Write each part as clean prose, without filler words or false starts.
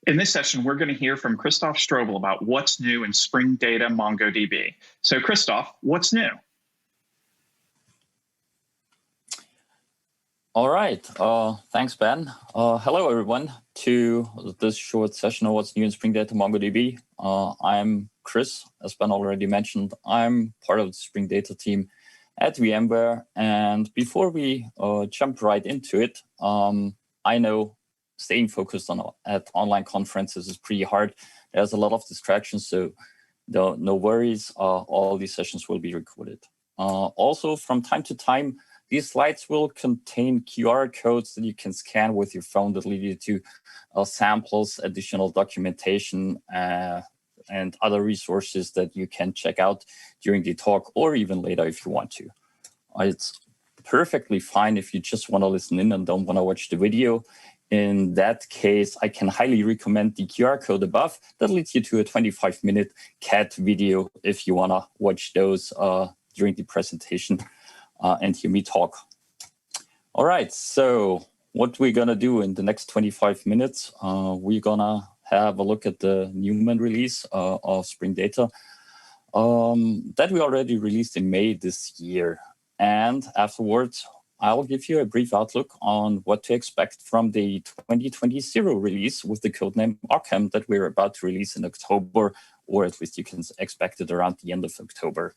In this session, we're going to hear from Christoph Strobl about what's new in Spring Data MongoDB. So Christoph, what's new? All right, thanks, Ben. Hello, everyone, to this short session of what's new in Spring Data MongoDB. I'm Chris, as Ben already mentioned. I'm part of the Spring Data team at VMware. And before we jump right into it, I know staying focused at online conferences is pretty hard. There's a lot of distractions, so no worries. All these sessions will be recorded. Also, from time to time, these slides will contain QR codes that you can scan with your phone that lead you to samples, additional documentation, and other resources that you can check out during the talk or even later if you want to. It's perfectly fine if you just want to listen in and don't want to watch the video. In that case, I can highly recommend the QR code above. That leads you to a 25-minute cat video if you want to watch those during the presentation and hear me talk. All right, so what we're going to do in the next 25 minutes, we're going to have a look at the Newman release of Spring Data that we already released in May this year. And afterwards, I'll give you a brief outlook on what to expect from the 2020 release with the codename Arkham that we're about to release in October, or at least you can expect it around the end of October.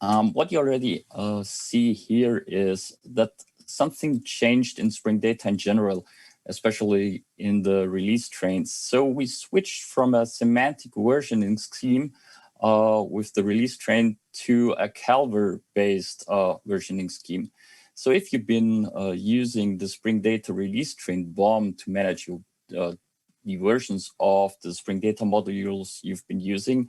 What you already see here is that something changed in Spring Data in general, especially in the release trains. So we switched from a semantic versioning scheme with the release train to a Calver-based versioning scheme. So if you've been using the Spring Data release train BOM to manage your, the versions of the Spring Data modules you've been using,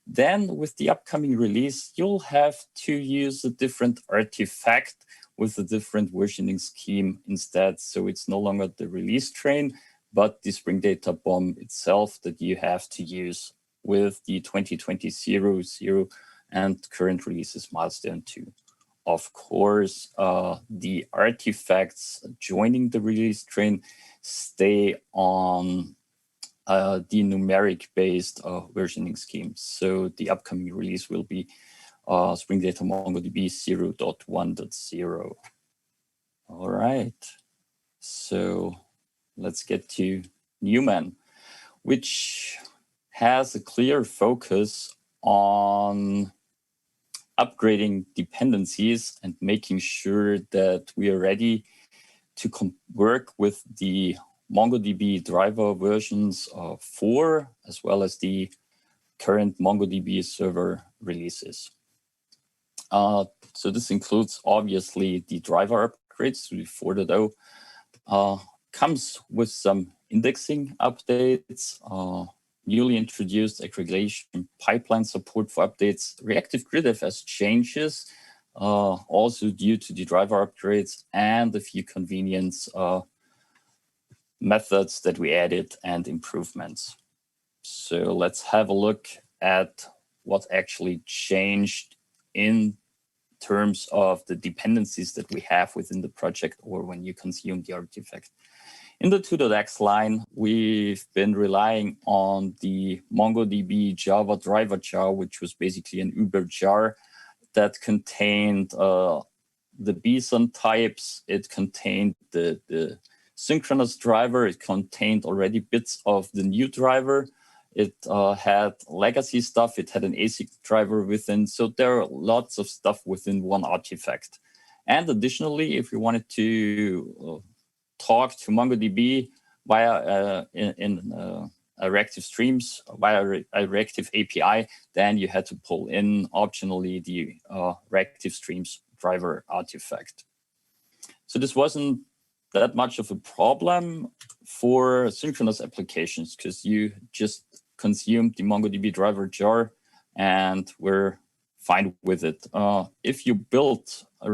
then with the upcoming release, you'll have to use a different artifact with a different versioning scheme instead. So it's no longer the release train, but the Spring Data BOM itself that you have to use with the 2020 and current releases milestone 2. Of course, the artifacts joining the release train stay on the numeric-based versioning scheme. So the upcoming release will be Spring Data MongoDB 0.1.0. All right, so let's get to Newman, which has a clear focus on upgrading dependencies and making sure that we are ready to work with the MongoDB driver versions 4, as well as the current MongoDB server releases. So this includes, obviously, the driver upgrades to the 4.0. Comes with some indexing updates, newly introduced aggregation pipeline support for updates, Reactive GridFS changes, also due to the driver upgrades, and a few convenience methods that we added and improvements. So let's have a look at what actually changed in terms of the dependencies that we have within the project or when you consume the artifact. In the 2.x line, we've been relying on the MongoDB Java driver jar, which was basically an Uber jar that contained the BSON types. It contained the synchronous driver. It contained already bits of the new driver. It had legacy stuff. It had an ASIC driver within. So there are lots of stuff within one artifact. And additionally, if you wanted to talk to MongoDB via reactive streams, via a reactive API, then you had to pull in optionally the reactive streams driver artifact. So this wasn't that much of a problem for synchronous applications because you just consumed the MongoDB driver jar and were fine with it. If you built a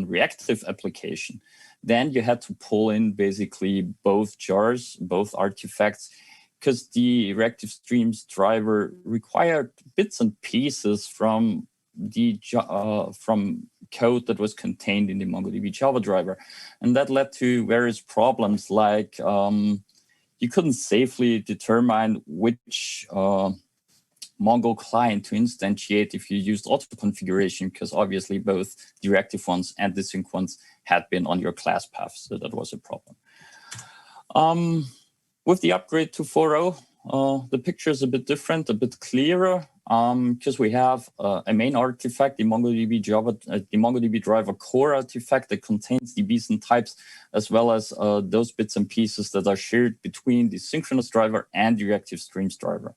reactive application, then you had to pull in basically both jars, both artifacts, because the reactive streams driver required bits and pieces from the from code that was contained in the MongoDB Java driver. And that led to various problems like you you couldn't safely determine which Mongo client to instantiate if you used auto configuration, because obviously both the reactive ones and the sync ones had been on your class path. So that was a problem. With the upgrade to 4.0, the picture is a bit different, a bit clearer, because we have a main artifact, the MongoDB the MongoDB driver core artifact that contains DBs and types, as well as those bits and pieces that are shared between the synchronous driver and the reactive streams driver.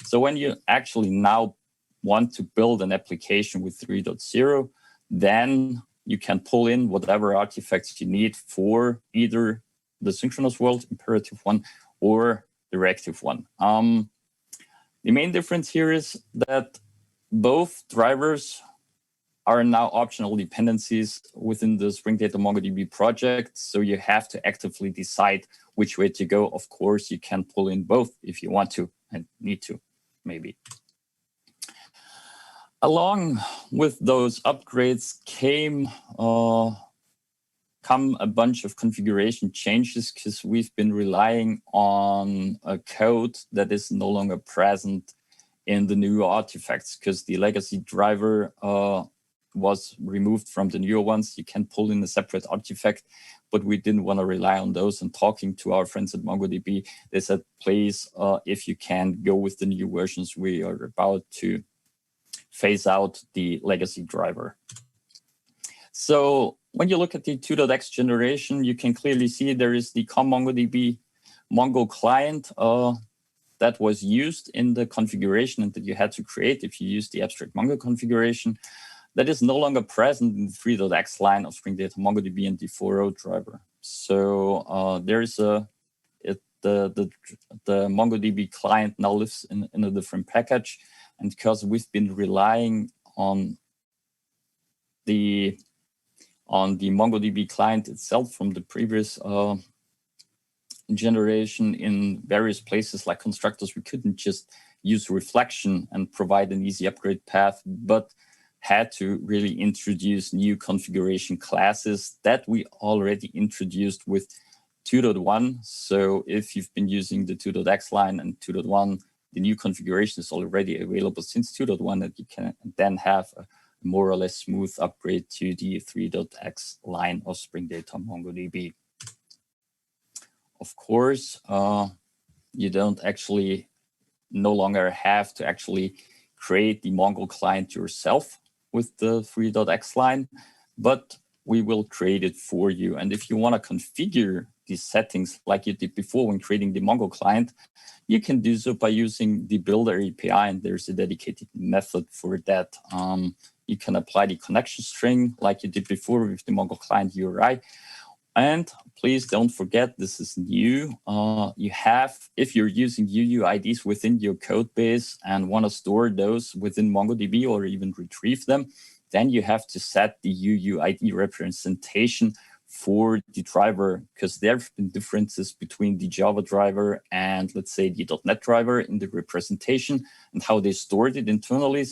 So when you actually now want to build an application with 3.0, then you can pull in whatever artifacts you need for either the synchronous world imperative one or the reactive one. The main difference here is that both drivers are now optional dependencies within the Spring Data MongoDB project. So you have to actively decide which way to go. Of course, you can pull in both if you want to and need to, maybe. Along with those upgrades come a bunch of configuration changes, because we've been relying on a code that is no longer present in the new artifacts, because the legacy driver was removed from the newer ones. You can pull in a separate artifact, but we didn't want to rely on those. And talking to our friends at MongoDB, they said, please, if you can go with the new versions, we are about to phase out the legacy driver. So when you look at the 2.x generation, you can clearly see there is the CommMongoDB Mongo client that was used in the configuration and that you had to create if you use the abstract Mongo configuration. That is no longer present in the 3.x line of Spring Data MongoDB and the 4.0 driver. So there is the MongoDB client now lives in a different package, and because we've been relying on the MongoDB client itself from the previous generation in various places like constructors, we couldn't just use reflection and provide an easy upgrade path, but had to really introduce new configuration classes that we already introduced with 2.1. So if you've been using the 2.x line and 2.1, the new configuration is already available since 2.1, and you can then have a more or less smooth upgrade to the 3.x line of Spring Data MongoDB. Of course, you don't actually no longer have to actually create the Mongo client yourself with the 3.x line, but we will create it for you. And if you want to configure these settings like you did before when creating the Mongo client, you can do so by using the Builder API, and there's a dedicated method for that. You can apply the connection string like you did before with the Mongo client URI. And please don't forget, this is new. You have, if you're using UUIDs within your code base and want to store those within MongoDB or even retrieve them, then you have to set the UUID representation for the driver, because there have been differences between the Java driver and, let's say, the .NET driver in the representation and how they stored it internally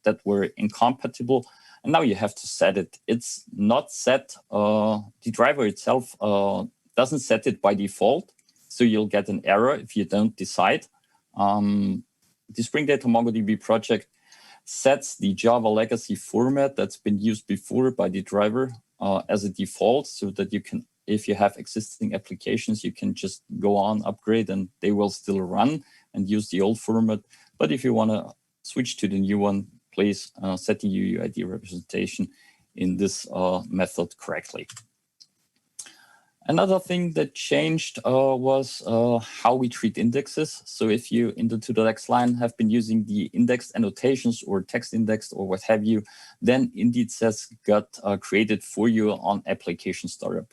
that were incompatible. And now you have to set it. It's not set. The driver itself doesn't set it by default. So you'll get an error if you don't decide. The Spring Data MongoDB project sets the Java legacy format that's been used before by the driver as a default, so that you can, if you have existing applications, you can just go on, upgrade, and they will still run and use the old format. But if you want to switch to the new one, please set the UUID representation in this method correctly. Another thing that changed was how we treat indexes. So if you, in the 2.x line, have been using the indexed annotations or text indexed or what have you, then indices got created for you on application startup.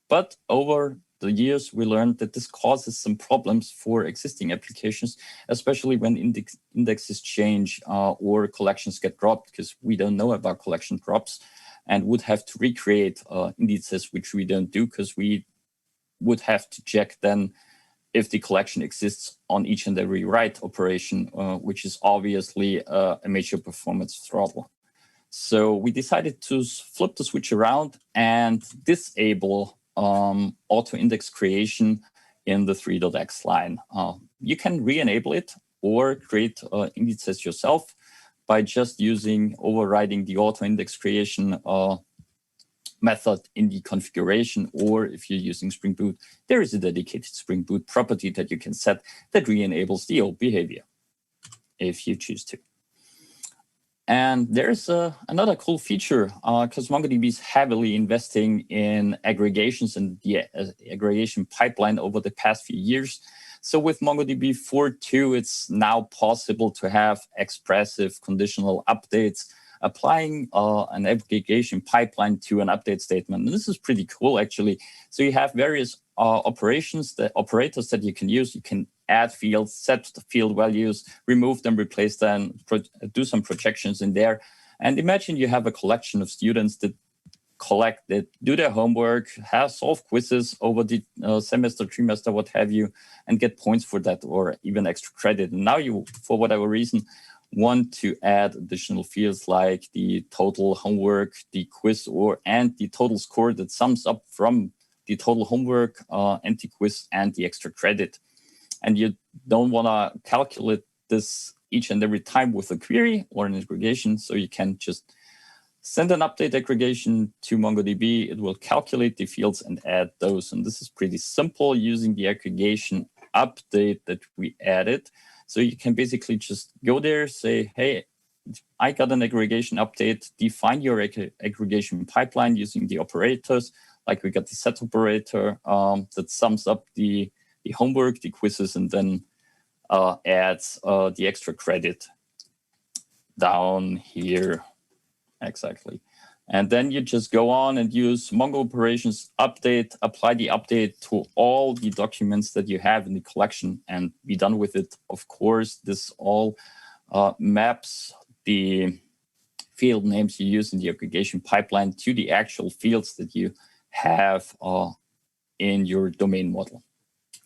But over the years, we learned that this causes some problems for existing applications, especially when indexes change or collections get dropped, because we don't know about collection drops and would have to recreate indices, which we don't do, because we would have to check then if the collection exists on each and every write operation, which is obviously a major performance throttle. So we decided to flip the switch around and disable auto-index creation in the 3.x line. You can re-enable it or create indices yourself by just overriding the auto index creation method in the configuration, or if you're using Spring Boot, there is a dedicated Spring Boot property that you can set that re-enables the old behavior if you choose to. And there's another cool feature because MongoDB is heavily investing in aggregations and the aggregation pipeline over the past few years. So with MongoDB 4.2, it's now possible to have expressive conditional updates applying an aggregation pipeline to an update statement. And this is pretty cool, actually. So you have various operators that you can use. You can add fields, set the field values, remove them, replace them, do some projections in there. And imagine you have a collection of students that do their homework, solve quizzes over the semester, trimester, what have you, and get points for that or even extra credit. And now you, for whatever reason, want to add additional fields like the total homework, the quiz, and the total score that sums up from the total homework and the quiz and the extra credit. And you don't want to calculate this each and every time with a query or an aggregation. So you can just send an update aggregation to MongoDB. It will calculate the fields and add those. And this is pretty simple using the aggregation update that we added. So you can basically just go there, say, hey, I got an aggregation update, define your aggregation pipeline using the operators, like we got the set operator that sums up the homework, the quizzes, and then adds the extra credit down here. Exactly. And then you just go on and use Mongo operations update, apply the update to all the documents that you have in the collection and be done with it. Of course, this all maps the field names you use in the aggregation pipeline to the actual fields that you have in your domain model.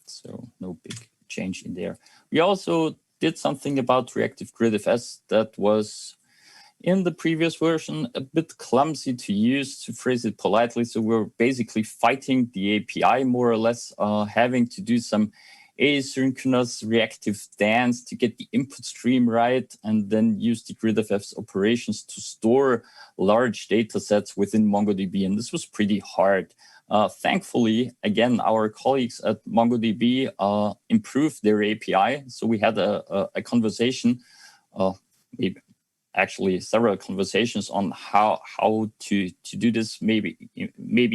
So no big change in there. We also did something about Reactive GridFS that was in the previous version a bit clumsy to use, to phrase it politely. So we're basically fighting the API more or less, having to do some asynchronous reactive dance to get the input stream right, and then use the GridFS operations to store large data sets within MongoDB. And this was pretty hard. Thankfully, again, our colleagues at MongoDB improved their API. So we had a conversation, actually several conversations on how to do this, maybe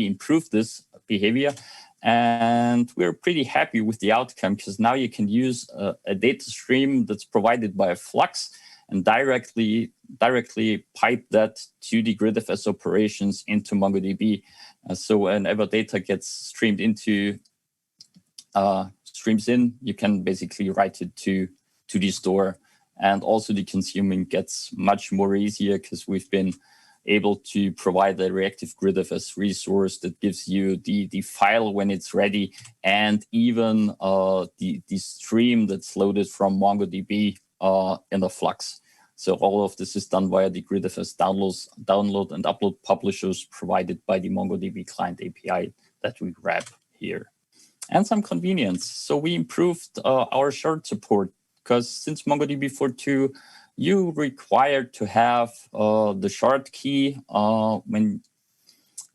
improve this behavior. And we're pretty happy with the outcome because now you can use a data stream that's provided by a Flux and directly pipe that to the GridFS operations into MongoDB. So whenever data gets streams in, you can basically write it to the store. And also the consuming gets much more easier because we've been able to provide a reactive GridFS resource that gives you the file when it's ready, and even the stream that's loaded from MongoDB in the Flux. So all of this is done via the GridFS download and upload publishers provided by the MongoDB client API that we grab here. And some convenience. So we improved our shard support, because since MongoDB 4.2, you required to have the shard key when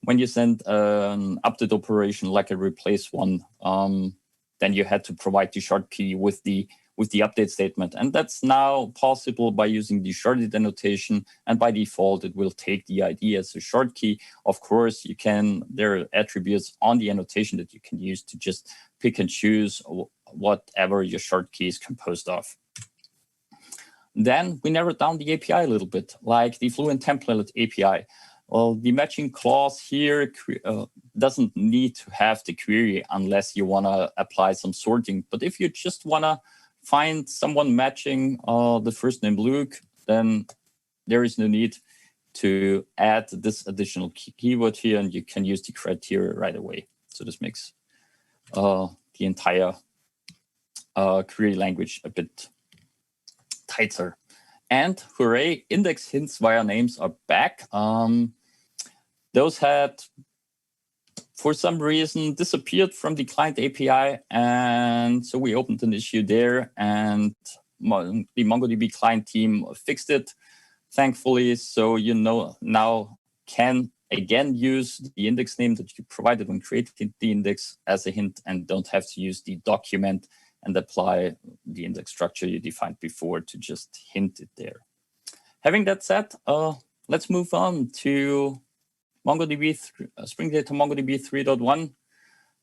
you send an update operation like a replace one. Then you had to provide the shard key with the update statement, and that's now possible by using the sharded annotation. And by default, it will take the ID as a shard key. Of course, there are attributes on the annotation that you can use to just pick and choose whatever your shard key is composed of. Then we narrowed down the API a little bit, like the Fluent Template API. Well, the matching clause here doesn't need to have the query unless you want to apply some sorting. But if you just want to find someone matching the first name Luke, then there is no need to add this additional keyword here, and you can use the criteria right away. So this makes the entire query language a bit tighter. And hooray, index hints via names are back. Those had for some reason disappeared from the client API. And so we opened an issue there, and the MongoDB client team fixed it, thankfully. So you now can again use the index name that you provided when creating the index as a hint, and don't have to use the document and apply the index structure you defined before to just hint it there. Having that said, let's move on to MongoDB Spring Data MongoDB 3.1,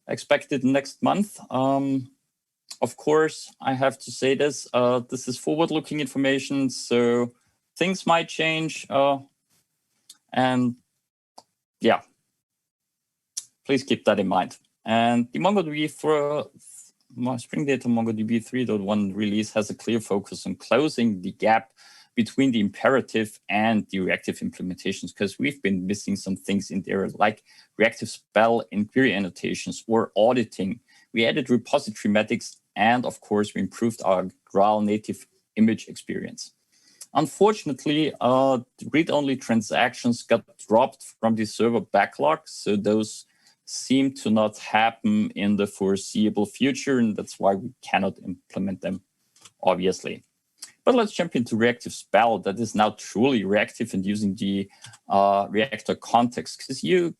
expected next month. Of course, I have to say this. This is forward-looking information, so things might change. And yeah, please keep that in mind. And the MongoDB Spring Data MongoDB 3.1 release has a clear focus on closing the gap between the imperative and the reactive implementations, because we've been missing some things in there, like reactive spell in query annotations or auditing. We added repository metrics, and of course, we improved our GraalVM Native Image experience. Unfortunately, read-only transactions got dropped from the server backlog, so those seem to not happen in the foreseeable future, and that's why we cannot implement them, obviously. But let's jump into reactive spell that is now truly reactive and using the reactor context, because you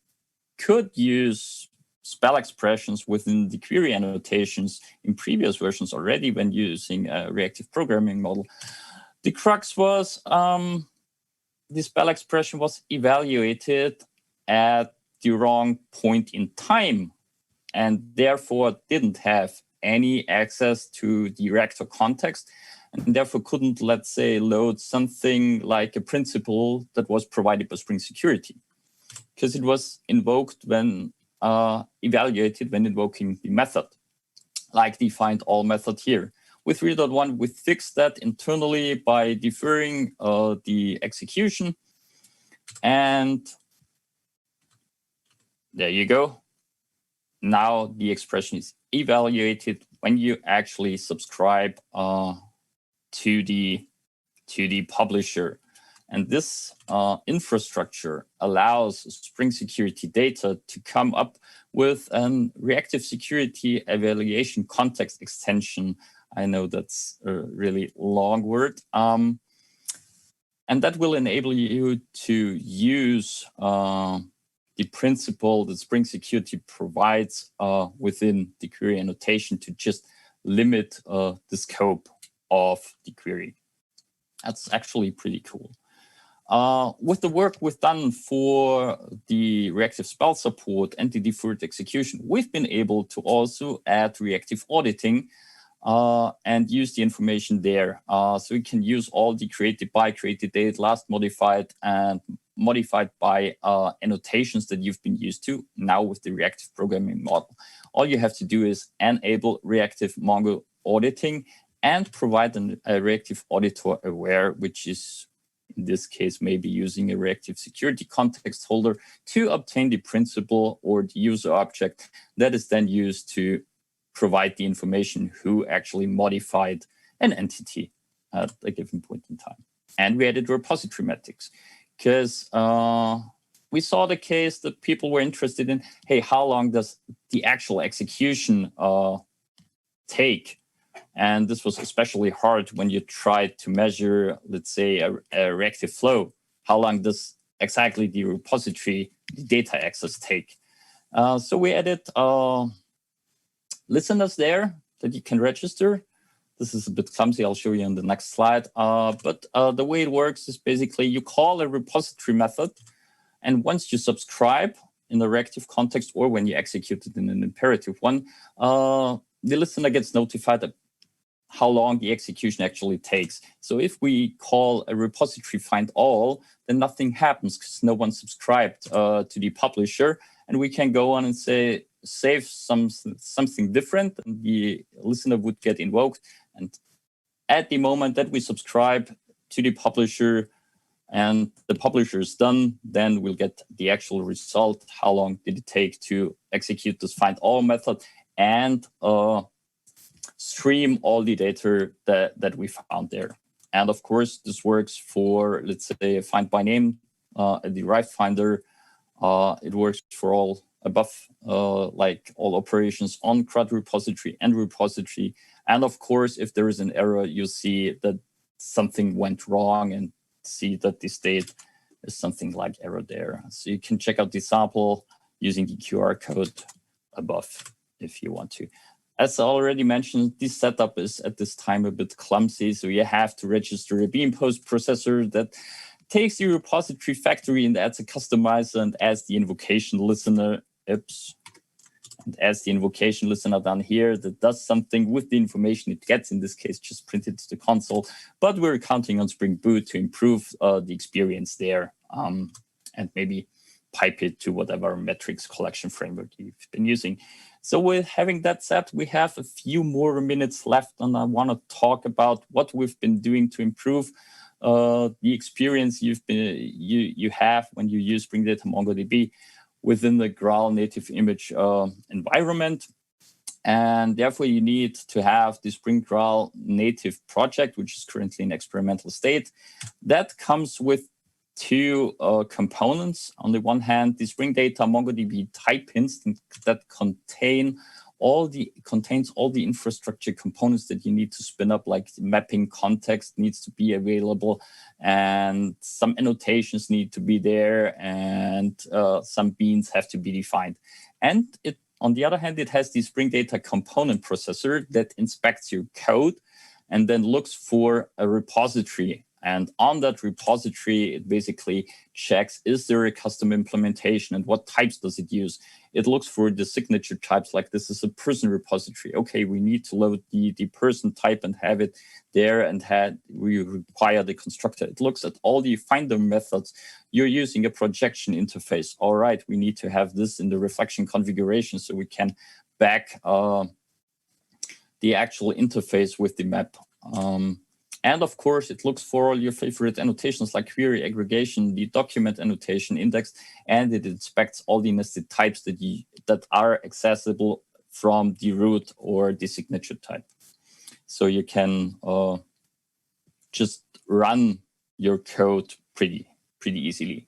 could use spell expressions within the query annotations in previous versions already when using a reactive programming model. The crux was the spell expression was evaluated at the wrong point in time, and therefore didn't have any access to the reactor context, and therefore couldn't, let's say, load something like a principle that was provided by Spring Security, because it was invoked when evaluated when invoking the method, like the find all method here. With 3.1, we fixed that internally by deferring the execution, and there you go. Now the expression is evaluated when you actually subscribe to the publisher. And this infrastructure allows Spring Security Data to come up with an reactive security evaluation context extension. I know that's a really long word. And that will enable you to use the principle that Spring Security provides within the query annotation to just limit the scope of the query. That's actually pretty cool. With the work we've done for the reactive spell support and the deferred execution, we've been able to also add reactive auditing and use the information there. So we can use all the created by, created date, last modified, and modified by annotations that you've been used to now with the reactive programming model. All you have to do is enable reactive Mongo auditing and provide a reactive auditor aware, which is in this case maybe using a reactive security context holder to obtain the principal or the user object that is then used to provide the information who actually modified an entity at a given point in time. And we added repository metrics because we saw the case that people were interested in, hey, how long does the actual execution take? And this was especially hard when you tried to measure, let's say, a reactive flow. How long does exactly the repository, the data access take? So we added listeners there that you can register. This is a bit clumsy. I'll show you on the next slide. But the way it works is basically you call a repository method. And once you subscribe in the reactive context or when you execute it in an imperative one, the listener gets notified that how long the execution actually takes. So if we call a repository find all, then nothing happens because no one subscribed to the publisher. And we can go on and say, save something different, and the listener would get invoked. And at the moment that we subscribe to the publisher and the publisher is done, then we'll get the actual result. How long did it take to execute this find all method and stream all the data that we found there. And of course, this works for, let's say, a find by name, a derived finder. It works for all above, like all operations on CRUD repository and repository. And of course, if there is an error, you see that something went wrong and see that the state is something like error there. So you can check out the sample using the QR code above if you want to. As I already mentioned, this setup is at this time a bit clumsy. So you have to register a beam post processor that takes your repository factory and adds a customizer and adds the invocation listener. Oops. And adds the invocation listener down here that does something with the information it gets, in this case, just printed to the console. But we're counting on Spring Boot to improve the experience there and maybe pipe it to whatever metrics collection framework you've been using. So with having that said, we have a few more minutes left, and I want to talk about what we've been doing to improve the experience you have when you use Spring Data MongoDB within the Graal native image environment. And therefore, you need to have the Spring Graal native project, which is currently in experimental state. That comes with two components. On the one hand, the Spring Data MongoDB type instance that contains all the infrastructure components that you need to spin up, like the mapping context needs to be available, and some annotations need to be there, and some beans have to be defined. And on the other hand, it has the Spring Data component processor that inspects your code and then looks for a repository. And on that repository, it basically checks, is there a custom implementation and what types does it use? It looks for the signature types, like this is a person repository. Okay, we need to load the person type and have it there, and we require the constructor. It looks at all the finder methods. You're using a projection interface. All right, we need to have this in the reflection configuration so we can back the actual interface with the map. And of course, it looks for all your favorite annotations like query aggregation, the document annotation index, and it inspects all the nested types that are accessible from the root or the signature type. So you can just run your code pretty easily.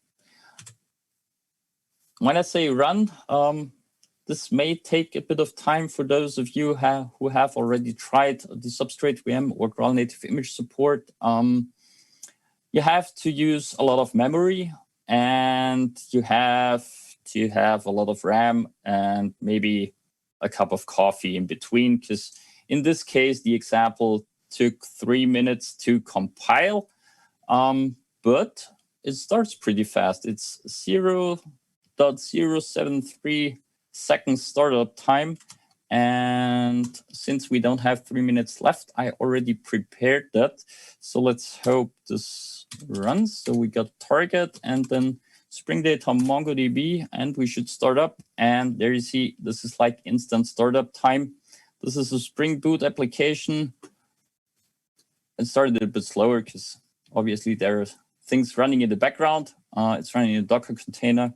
When I say run, this may take a bit of time for those of you who have already tried the Substrate VM or Graal native image support. You have to use a lot of memory, and you have to have a lot of RAM and maybe a cup of coffee in between, because in this case, the example took 3 minutes to compile, but it starts pretty fast. It's 0.073 second startup time. And since we don't have 3 minutes left, I already prepared that. So let's hope this runs. So we got target and then Spring Data MongoDB, and we should start up. And there you see, this is like instant startup time. This is a Spring Boot application. It started a bit slower because obviously there are things running in the background. It's running in a Docker container.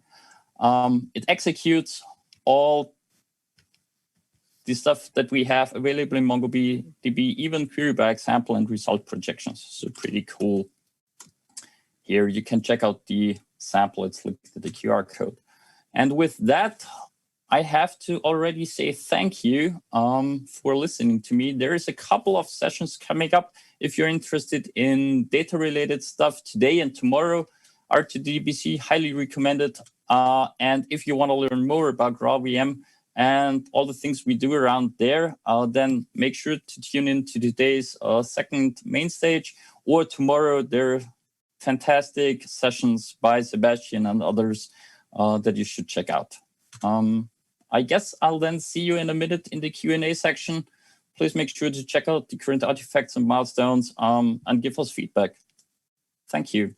It executes all the stuff that we have available in MongoDB, even query by example and result projections. So pretty cool. Here you can check out the sample. It's linked to the QR code. And with that, I have to already say thank you for listening to me. There is a couple of sessions coming up. If you're interested in data-related stuff today and tomorrow, R2DBC, highly recommended. And if you want to learn more about GraalVM and all the things we do around there, then make sure to tune in to today's second main stage, or tomorrow there are fantastic sessions by Sebastian and others that you should check out. I guess I'll then see you in a minute in the Q&A section. Please make sure to check out the current artifacts and milestones and give us feedback. Thank you.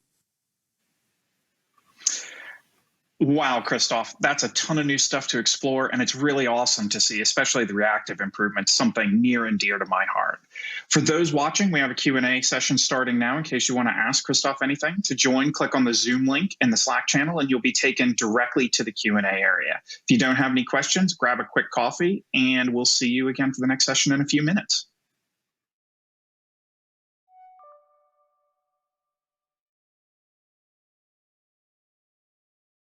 Wow, Christoph, that's a ton of new stuff to explore, and it's really awesome to see, especially the reactive improvements, something near and dear to my heart. For those watching, we have a Q&A session starting now in case you want to ask Christoph anything. To join, click on the Zoom link in the Slack channel, and you'll be taken directly to the Q&A area. If you don't have any questions, grab a quick coffee, and we'll see you again for the next session in a few minutes.